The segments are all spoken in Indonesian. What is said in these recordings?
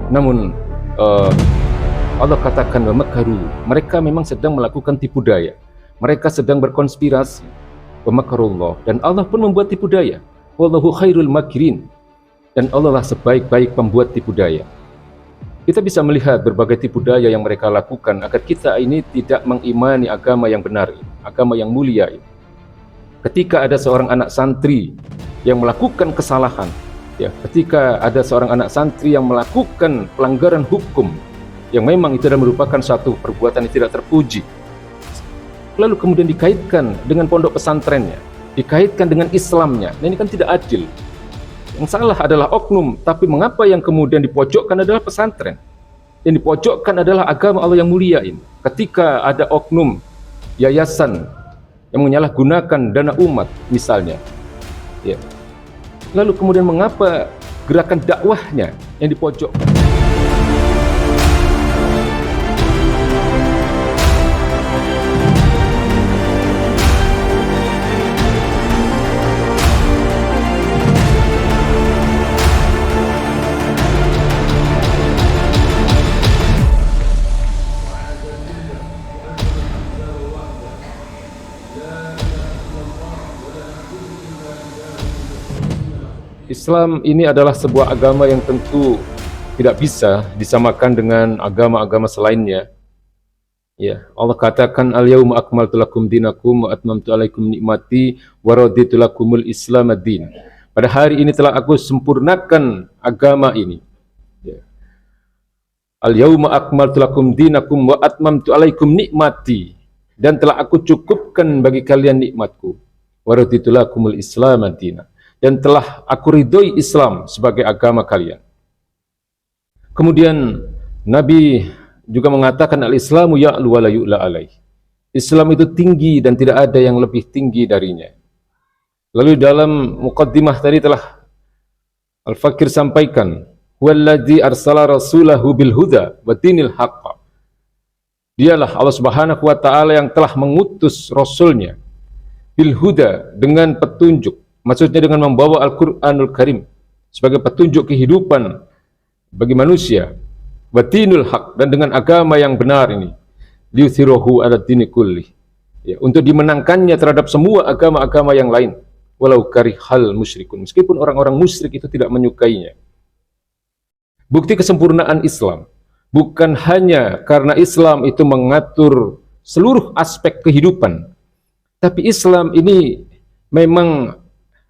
Namun Allah katakan wa makaru, mereka memang sedang melakukan tipu daya, mereka sedang berkonspirasi. Wa makarullah, dan Allah pun membuat tipu daya. Wallahu khairul makirin, dan Allah lah sebaik-baik pembuat tipu daya. Kita bisa melihat berbagai tipu daya yang mereka lakukan agar kita ini tidak mengimani agama yang benar, agama yang mulia ini. Ketika ada seorang anak santri yang melakukan kesalahan, ya, ketika ada seorang anak santri yang melakukan pelanggaran hukum yang memang itu adalah merupakan suatu perbuatan yang tidak terpuji, lalu kemudian dikaitkan dengan pondok pesantrennya, dikaitkan dengan Islamnya, nah ini kan tidak adil. Yang salah adalah oknum, tapi mengapa yang kemudian dipojokkan adalah pesantren? Yang dipojokkan adalah agama Allah yang mulia ini. Ketika ada oknum yayasan yang menyalahgunakan dana umat misalnya, ya, lalu kemudian mengapa gerakan dakwahnya yang dipojokkan? Islam ini adalah sebuah agama yang tentu tidak bisa disamakan dengan agama-agama selainnya. Ya, Allah katakan al-yauma akmaltu lakum dinakum wa atmamtu alaikum nikmati wa raditu lakumul Islam ad-din. Pada hari ini telah aku sempurnakan agama ini. Ya. Al-yauma akmaltu lakum dinakum wa atmamtu alaikum nikmati, dan telah aku cukupkan bagi kalian nikmatku. Wa raditu lakumul Islam ad-din, dan telah aku ridhoi Islam sebagai agama kalian. Kemudian Nabi juga mengatakan al-Islamu ya'lu wa la yu'la alaih. Islam itu tinggi dan tidak ada yang lebih tinggi darinya. Lalu dalam muqaddimah tadi telah Al-Fakir sampaikan, huwallazi arsala rasulahu bil huda wa dinil haqq. Dialah Allah Subhanahu wa taala yang telah mengutus rasulnya bil huda, dengan petunjuk. Maksudnya dengan membawa Al-Quranul Karim sebagai petunjuk kehidupan bagi manusia. Watinul haq, dan dengan agama yang benar ini. Liuthirahu ala dini kulli. Ya, untuk dimenangkannya terhadap semua agama-agama yang lain. Walau karihal musyrikun. Meskipun orang-orang musyrik itu tidak menyukainya. Bukti kesempurnaan Islam bukan hanya karena Islam itu mengatur seluruh aspek kehidupan. Tapi Islam ini memang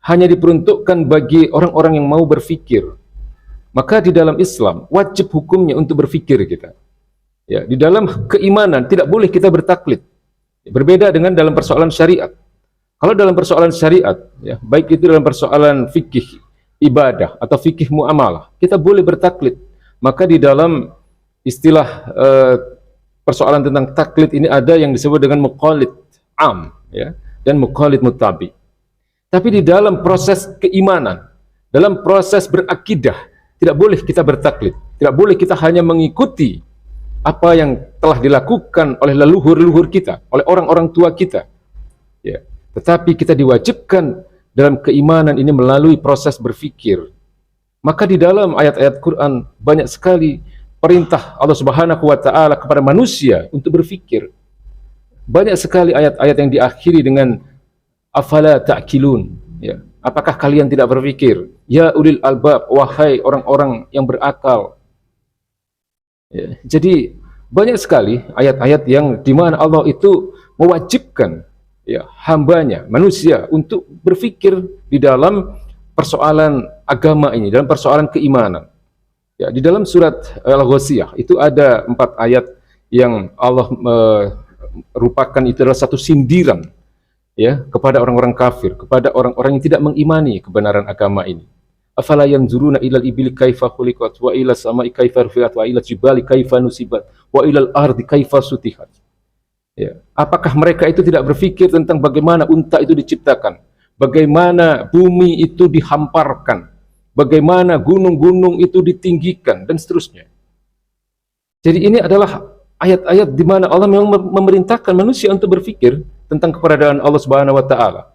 hanya diperuntukkan bagi orang-orang yang mau berfikir. Maka di dalam Islam wajib hukumnya untuk berfikir kita. Ya, di dalam keimanan tidak boleh kita bertaklid. Berbeda dengan dalam persoalan syariat. Kalau dalam persoalan syariat, ya, baik itu dalam persoalan fikih ibadah atau fikih muamalah, kita boleh bertaklid. Maka di dalam istilah persoalan tentang taklid ini ada yang disebut dengan muqallid am, ya, dan muqallid mutabi. Tapi di dalam proses keimanan, dalam proses berakidah, tidak boleh kita bertaklid. Tidak boleh kita hanya mengikuti apa yang telah dilakukan oleh leluhur-leluhur kita, oleh orang-orang tua kita. Ya. Tetapi kita diwajibkan dalam keimanan ini melalui proses berfikir. Maka di dalam ayat-ayat Quran banyak sekali perintah Allah Subhanahu wa taala kepada manusia untuk berfikir. Banyak sekali ayat-ayat yang diakhiri dengan afala ta'qilun, ya. Apakah kalian tidak berpikir? Ya ulil albab, wahai orang-orang yang berakal. Ya. Jadi banyak sekali ayat-ayat yang dimana Allah itu mewajibkan, ya, hambanya, manusia untuk berpikir di dalam persoalan agama ini, dalam persoalan keimanan. Ya, di dalam surat Al-Ghasyiyah itu ada 4 ayat yang Allah merupakan itu adalah satu sindiran, ya, kepada orang-orang kafir, kepada orang-orang yang tidak mengimani kebenaran agama ini. Afala yanzuruna ilal ibili kaifa khuliqat wa ila samai kaifa rufi'at wa ila jibali kaifa nusibat wa ilal ardi kaifa sutihat. Ya, apakah mereka itu tidak berpikir tentang bagaimana unta itu diciptakan, bagaimana bumi itu dihamparkan, bagaimana gunung-gunung itu ditinggikan, dan seterusnya. Jadi ini adalah ayat-ayat di mana Allah memang memerintahkan manusia untuk berpikir tentang keberadaan Allah Subhanahu wa taala.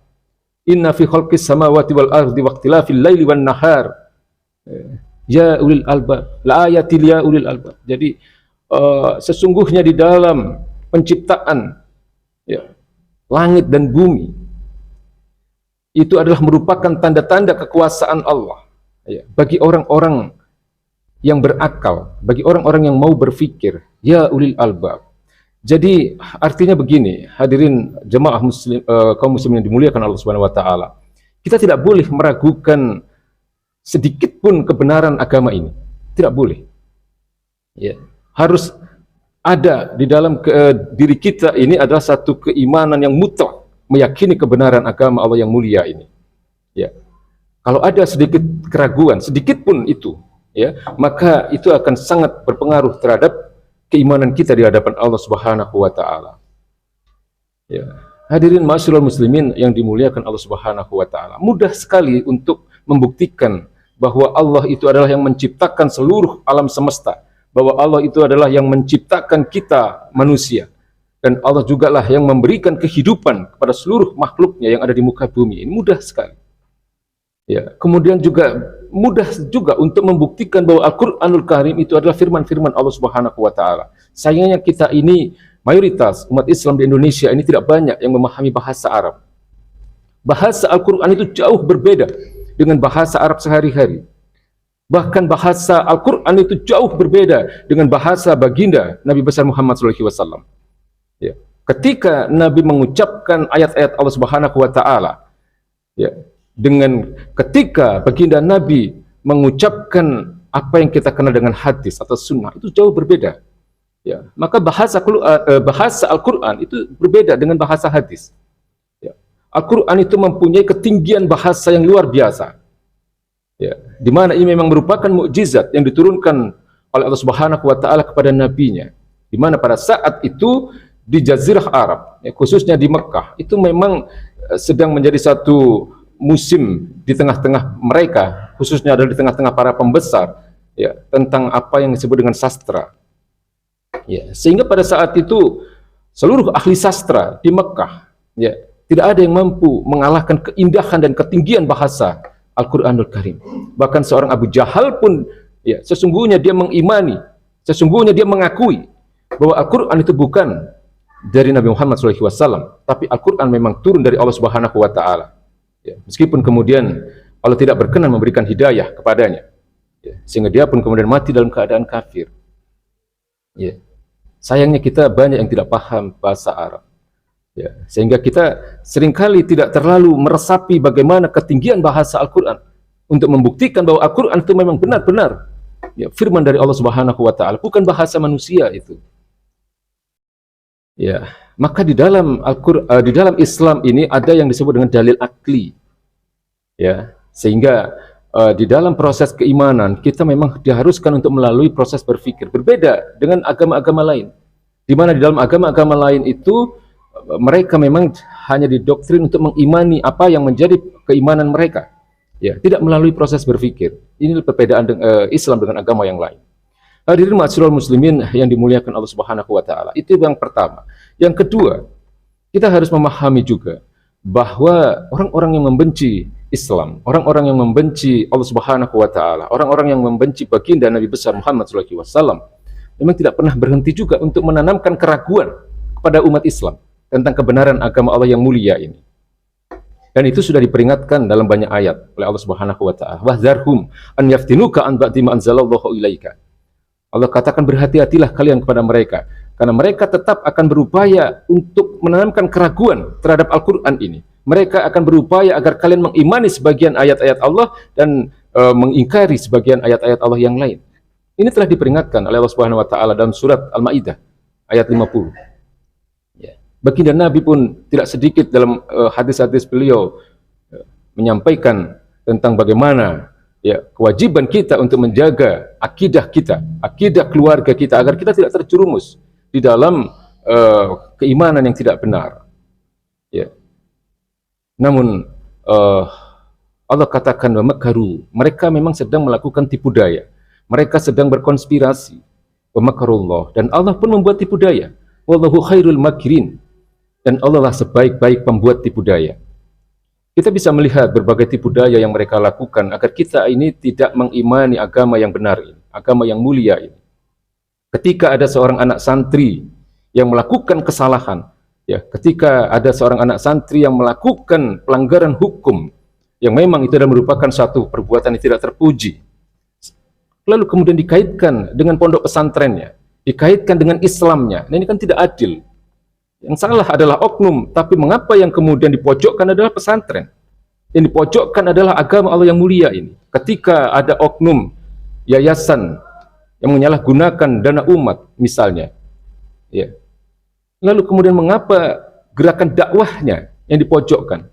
Inna fi khalqis samawati wal ardi wa ikhtilafil laili wan nahar. Ya ulil albab, la ayatil ya ulil albab. Jadi sesungguhnya di dalam penciptaan, ya, langit dan bumi itu adalah merupakan tanda-tanda kekuasaan Allah, ya, bagi orang-orang yang berakal, bagi orang-orang yang mau berfikir, ya ulil albab. Jadi artinya begini, hadirin jemaah muslim, kaum muslimin yang dimuliakan Allah Subhanahu wa taala. Kita tidak boleh meragukan sedikit pun kebenaran agama ini. Tidak boleh. Ya, harus ada di dalam diri kita ini adalah satu keimanan yang mutlak, meyakini kebenaran agama Allah yang mulia ini. Ya. Kalau ada sedikit keraguan, sedikit pun itu, ya, maka itu akan sangat berpengaruh terhadap keimanan kita di hadapan Allah Subhanahu wa taala. Ya. Hadirin ma'asyiral muslimin yang dimuliakan Allah Subhanahu wa taala. Mudah sekali untuk membuktikan bahwa Allah itu adalah yang menciptakan seluruh alam semesta, bahwa Allah itu adalah yang menciptakan kita manusia, dan Allah jugalah yang memberikan kehidupan kepada seluruh makhluknya yang ada di muka bumi. Ini mudah sekali. Ya, kemudian juga mudah juga untuk membuktikan bahwa Al-Qur'anul Karim itu adalah firman-firman Allah Subhanahu wa taala. Sayangnya kita ini, mayoritas umat Islam di Indonesia ini tidak banyak yang memahami bahasa Arab. Bahasa Al-Qur'an itu jauh berbeda dengan bahasa Arab sehari-hari. Bahkan bahasa Al-Quran itu jauh berbeda dengan bahasa baginda Nabi besar Muhammad SAW. Ya. Ketika Nabi mengucapkan ayat-ayat Allah Subhanahu wa taala, ya, dengan ketika baginda Nabi mengucapkan apa yang kita kenal dengan hadis atau sunnah, itu jauh berbeda. Ya. Maka bahasa Al-Quran itu berbeda dengan bahasa hadis. Ya. Al-Quran itu mempunyai ketinggian bahasa yang luar biasa. Ya, di mana ini memang merupakan mukjizat yang diturunkan oleh Allah Subhanahu wa taala kepada nabinya. Di mana pada saat itu di Jazirah Arab, ya, khususnya di Mekah, itu memang sedang menjadi satu musim di tengah-tengah mereka, khususnya adalah di tengah-tengah para pembesar, ya, tentang apa yang disebut dengan sastra. Ya, sehingga pada saat itu seluruh ahli sastra di Mekah, ya, tidak ada yang mampu mengalahkan keindahan dan ketinggian bahasa Al-Quranul Karim. Bahkan seorang Abu Jahal pun, ya, sesungguhnya dia mengimani, sesungguhnya dia mengakui bahwa Al-Quran itu bukan dari Nabi Muhammad SAW, tapi Al-Quran memang turun dari Allah Subhanahu wa taala. Ya, meskipun kemudian Allah tidak berkenan memberikan hidayah kepadanya, ya, sehingga dia pun kemudian mati dalam keadaan kafir. Ya. Sayangnya kita banyak yang tidak paham bahasa Arab. Ya, sehingga kita seringkali tidak terlalu meresapi bagaimana ketinggian bahasa Al-Quran untuk membuktikan bahwa Al-Quran itu memang benar-benar, ya, firman dari Allah Subhanahu wa taala, bukan bahasa manusia itu. Ya, maka di dalam Al-Quran, di dalam Islam ini ada yang disebut dengan dalil akli. Ya, sehingga di dalam proses keimanan kita memang diharuskan untuk melalui proses berpikir. Berbeda dengan agama-agama lain, di mana di dalam agama-agama lain itu mereka memang hanya didoktrin untuk mengimani apa yang menjadi keimanan mereka, ya, tidak melalui proses berpikir. Ini perbedaan Islam dengan agama yang lain. Hadirin ma'asyiral muslimin yang dimuliakan Allah Subhanahu wa taala. Itu yang pertama. Yang kedua, kita harus memahami juga bahwa orang-orang yang membenci Islam, orang-orang yang membenci Allah Subhanahu wa taala, orang-orang yang membenci baginda Nabi besar Muhammad SAW, memang tidak pernah berhenti juga untuk menanamkan keraguan kepada umat Islam tentang kebenaran agama Allah yang mulia ini. Dan itu sudah diperingatkan dalam banyak ayat oleh Allah Subhanahu wa taala. Wahdzarhum an yaftinuka an ba'di ma anzalallahu ilaika. Allah katakan, berhati-hatilah kalian kepada mereka, karena mereka tetap akan berupaya untuk menanamkan keraguan terhadap Al-Qur'an ini. Mereka akan berupaya agar kalian mengimani sebagian ayat-ayat Allah dan mengingkari sebagian ayat-ayat Allah yang lain. Ini telah diperingatkan oleh Allah Subhanahu wa taala dalam surat Al-Maidah ayat 50. Baginda Nabi pun tidak sedikit dalam hadis-hadis beliau menyampaikan tentang bagaimana, ya, kewajiban kita untuk menjaga akidah kita, akidah keluarga kita, agar kita tidak terjerumus di dalam keimanan yang tidak benar. Ya. Namun Allah katakan, makaru, mereka memang sedang melakukan tipu daya, mereka sedang berkonspirasi, makarullah, dan Allah pun membuat tipu daya. Wallahu khairul makirin. Dan Allah lah sebaik-baik pembuat tipu daya. Kita bisa melihat berbagai tipu daya yang mereka lakukan agar kita ini tidak mengimani agama yang benar ini, agama yang mulia ini. Ketika ada seorang anak santri yang melakukan kesalahan, ya, ketika ada seorang anak santri yang melakukan pelanggaran hukum yang memang itu adalah merupakan satu perbuatan yang tidak terpuji, lalu kemudian dikaitkan dengan pondok pesantrennya, dikaitkan dengan Islamnya, nah ini kan tidak adil. Yang salah adalah oknum, tapi mengapa yang kemudian dipojokkan adalah pesantren? Yang dipojokkan adalah agama Allah yang mulia ini. Ketika ada oknum yayasan yang menyalahgunakan dana umat misalnya, ya, lalu kemudian mengapa gerakan dakwahnya yang dipojokkan?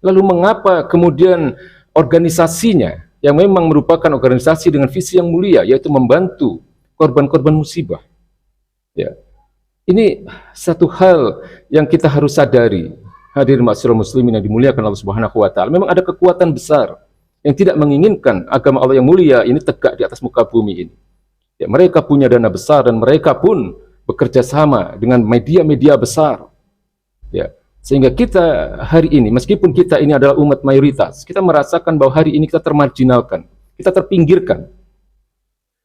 Lalu mengapa kemudian organisasinya yang memang merupakan organisasi dengan visi yang mulia, yaitu membantu korban-korban musibah, ya, ini satu hal yang kita harus sadari. Hadirin ma'asyiral muslimin yang dimuliakan Allah Subhanahu wa taala. Memang ada kekuatan besar yang tidak menginginkan agama Allah yang mulia ini tegak di atas muka bumi ini. Ya, mereka punya dana besar dan mereka pun bekerja sama dengan media-media besar. Ya, sehingga kita hari ini, meskipun kita ini adalah umat mayoritas, kita merasakan bahwa hari ini kita termarginalkan, kita terpinggirkan.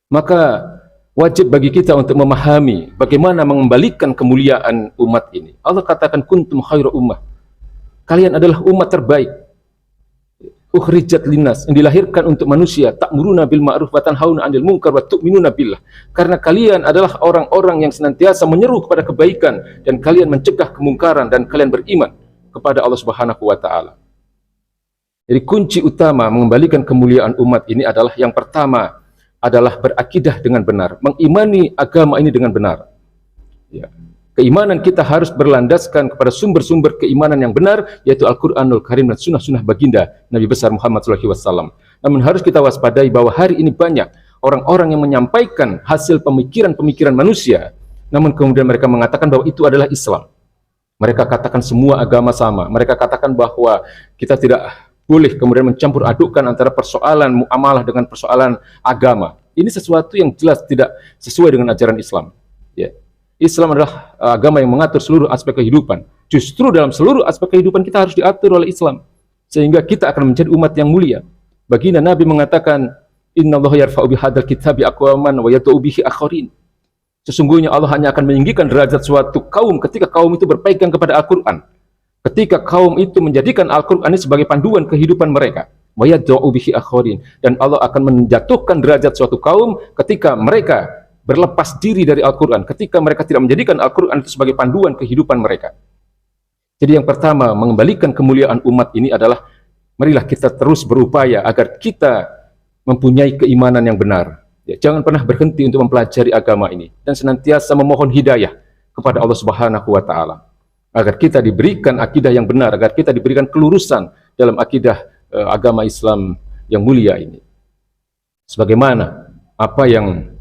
Maka wajib bagi kita untuk memahami bagaimana mengembalikan kemuliaan umat ini. Allah katakan kuntum khairu ummah. Kalian adalah umat terbaik. Ukhrijat linnas, yang dilahirkan untuk manusia, ta'muruna bil ma'ruf wa tanhauna 'anil munkar wa tu'minuna billah. Karena kalian adalah orang-orang yang senantiasa menyeru kepada kebaikan dan kalian mencegah kemungkaran dan kalian beriman kepada Allah Subhanahu wa taala. Jadi kunci utama mengembalikan kemuliaan umat ini adalah yang pertama adalah berakidah dengan benar, mengimani agama ini dengan benar. Ya. Keimanan kita harus berlandaskan kepada sumber-sumber keimanan yang benar, yaitu Al-Quranul Karim dan sunnah-sunnah baginda Nabi besar Muhammad SAW. Namun harus kita waspadai bahwa hari ini banyak orang-orang yang menyampaikan hasil pemikiran-pemikiran manusia, namun kemudian mereka mengatakan bahwa itu adalah Islam. Mereka katakan semua agama sama. Mereka katakan bahwa kita tidak boleh kemudian mencampur adukkan antara persoalan muamalah dengan persoalan agama. Ini sesuatu yang jelas tidak sesuai dengan ajaran Islam. Ya. Islam adalah agama yang mengatur seluruh aspek kehidupan. Justru dalam seluruh aspek kehidupan kita harus diatur oleh Islam, sehingga kita akan menjadi umat yang mulia. Baginda Nabi mengatakan, Innallaha yarfa'u bihadzal kitabi aqwaman wa yad'u bihi akharin. Sesungguhnya Allah hanya akan meninggikan derajat suatu kaum ketika kaum itu berpegang kepada Al-Quran. Ketika kaum itu menjadikan Al-Quran ini sebagai panduan kehidupan mereka, dan Allah akan menjatuhkan derajat suatu kaum ketika mereka berlepas diri dari Al-Quran, ketika mereka tidak menjadikan Al-Quran itu sebagai panduan kehidupan mereka. Jadi yang pertama, mengembalikan kemuliaan umat ini adalah marilah kita terus berupaya agar kita mempunyai keimanan yang benar. Ya, jangan pernah berhenti untuk mempelajari agama ini dan senantiasa memohon hidayah kepada Allah Subhanahu wa taala, agar kita diberikan akidah yang benar, agar kita diberikan kelurusan dalam akidah agama Islam yang mulia ini. Sebagaimana apa yang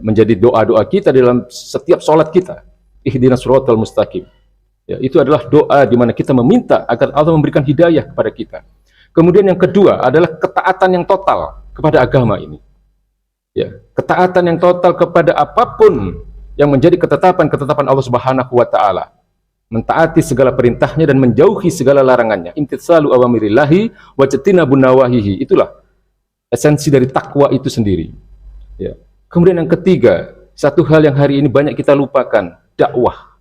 menjadi doa-doa kita dalam setiap sholat kita, ihdinas siratal mustaqim. Ya, itu adalah doa di mana kita meminta agar Allah memberikan hidayah kepada kita. Kemudian yang kedua adalah ketaatan yang total kepada agama ini. Ya, ketaatan yang total kepada apapun yang menjadi ketetapan-ketetapan Allah Subhanahu wa taala. Mentaati segala perintahnya dan menjauhi segala larangannya. Imtitsalu awamirillahi wa jatinabun nawahihi. Itulah esensi dari takwa itu sendiri. Ya. Kemudian yang ketiga, satu hal yang hari ini banyak kita lupakan, dakwah.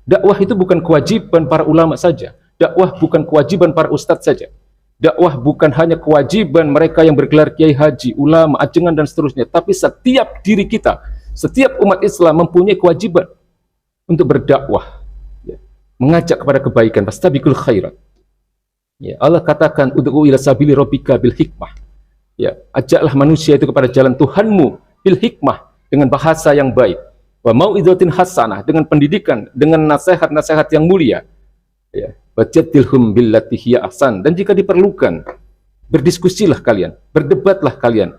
Dakwah itu bukan kewajiban para ulama saja. Dakwah bukan kewajiban para ustadz saja. Dakwah bukan hanya kewajiban mereka yang bergelar kiai haji, ulama, ajengan dan seterusnya. Tapi setiap diri kita, setiap umat Islam mempunyai kewajiban untuk berdakwah. Mengajak kepada kebaikan, fastabiqul khairat. Ya, Allah katakan ud'u ila sabili rabbika bil hikmah. Ya, ajaklah manusia itu kepada jalan Tuhanmu bil hikmah, dengan bahasa yang baik. Wa mau'izatin hasanah, dengan pendidikan, dengan nasihat-nasihat yang mulia. Ya, wajadilhum billati hiya ahsan, dan jika diperlukan berdiskusilah kalian, berdebatlah kalian.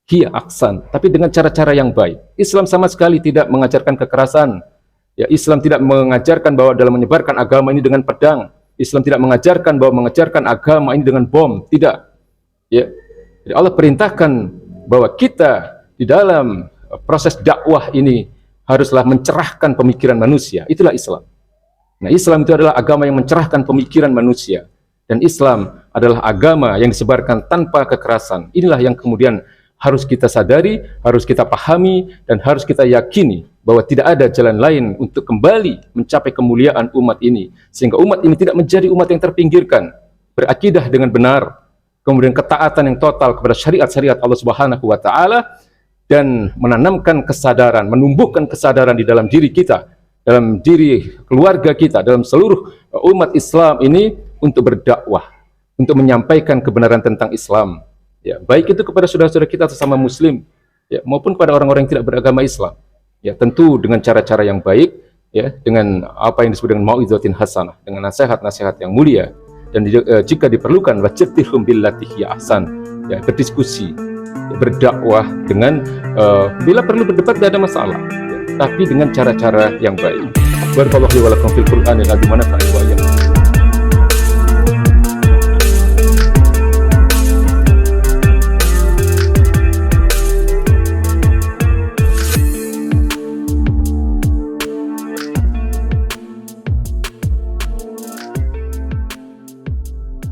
Hiya ahsan, tapi dengan cara-cara yang baik. Islam sama sekali tidak mengajarkan kekerasan. Ya, Islam tidak mengajarkan bahwa dalam menyebarkan agama ini dengan pedang. Islam tidak mengajarkan bahwa mengajarkan agama ini dengan bom. Tidak. Ya. Jadi Allah perintahkan bahwa kita di dalam proses dakwah ini haruslah mencerahkan pemikiran manusia. Itulah Islam. Nah, Islam itu adalah agama yang mencerahkan pemikiran manusia. Dan Islam adalah agama yang disebarkan tanpa kekerasan. Inilah yang kemudian harus kita sadari, harus kita pahami, dan harus kita yakini bahwa tidak ada jalan lain untuk kembali mencapai kemuliaan umat ini, sehingga umat ini tidak menjadi umat yang terpinggirkan, berakidah dengan benar, kemudian ketaatan yang total kepada syariat-syariat Allah Subhanahu wa taala, dan menanamkan kesadaran, menumbuhkan kesadaran di dalam diri kita, dalam diri keluarga kita, dalam seluruh umat Islam ini untuk berdakwah, untuk menyampaikan kebenaran tentang Islam. Ya, baik itu kepada saudara-saudara kita sesama muslim, ya, maupun kepada orang-orang yang tidak beragama Islam. Ya, tentu dengan cara-cara yang baik, ya, dengan apa yang disebut dengan mau'izatin hasanah, dengan nasihat-nasihat yang mulia, dan jika diperlukan wajadilhum billati hiya ahsan, ya, berdiskusi, ya, berdakwah dengan bila perlu berdebat tidak ada masalah, ya, tapi dengan cara-cara yang baik. Barakallahu li wa lakum fil Qur'anil azim wa nafa'ani wa iyyakum.